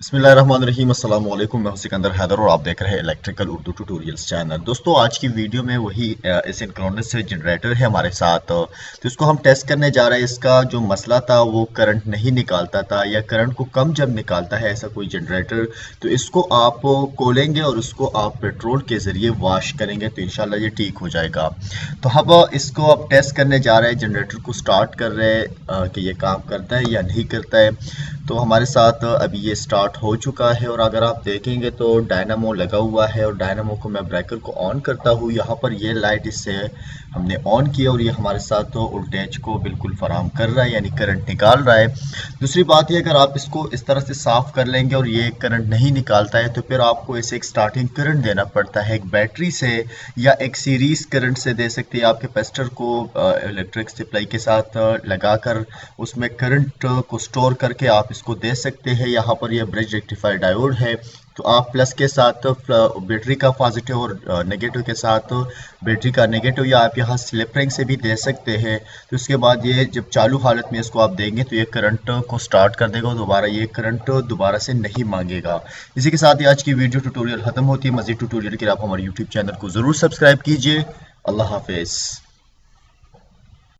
बिस्मिल्लाहिर्रहमानिर्रहीम अस्सलाम वालेकुम। मैं हूं सिकंदर हैदर और आप देख रहे हैं इलेक्ट्रिकल उर्दू ट्यूटोरियल्स चैनल। दोस्तों, आज की वीडियो में वही एसिंक्रोनस जनरेटर है हमारे साथ, तो इसको हम टेस्ट करने जा रहे हैं। इसका जो मसला था वो करंट नहीं निकालता था या करंट को कम जब निकालता है ऐसा कोई जनरेटर, तो इसको आप खोलेंगे और उसको आप पेट्रोल के ज़रिए वॉश करेंगे तो इंशाल्लाह ये ठीक हो जाएगा। तो हम इसको अब टेस्ट करने जा रहे हैं, जनरेटर को स्टार्ट कर रहे हैं कि ये काम करता है या नहीं करता है। तो हमारे साथ अभी ये स्टार्ट हो चुका है और अगर आप देखेंगे तो डायनामो लगा हुआ है और डायनामो को मैं ब्रेकर को ऑन करता हूँ। यहाँ पर ये लाइट इससे हमने ऑन किया और ये हमारे साथ तो वोल्टेज को बिल्कुल फराहम कर रहा है, यानी करंट निकाल रहा है। दूसरी बात ये, अगर आप इसको इस तरह से साफ कर लेंगे और ये करंट नहीं निकालता है तो फिर आपको इसे एक स्टार्टिंग करंट देना पड़ता है, एक बैटरी से या एक सीरीज करंट से दे सकते हैं। आप कैपेसिटर को इलेक्ट्रिक सप्लाई के साथ लगाकर उसमें करंट को स्टोर करके आप इसको दे सकते हैं। यहाँ पर यह ब्रिज रेक्टिफायर डायोड है, तो आप प्लस के साथ बैटरी का पॉजिटिव और नेगेटिव के साथ बैटरी का नेगेटिव, या आप यहाँ स्लिप रिंग से भी दे सकते हैं। तो उसके बाद ये जब चालू हालत में इसको आप देंगे तो ये करंट को स्टार्ट कर देगा, दोबारा ये करंट दोबारा से नहीं मांगेगा। इसी के साथ ही आज की वीडियो ट्यूटोरियल खत्म होती है। मज़ीद ट्यूटोरियल के लिए आप हमारे यूट्यूब चैनल को ज़रूर सब्सक्राइब कीजिए। अल्लाह हाफिज़।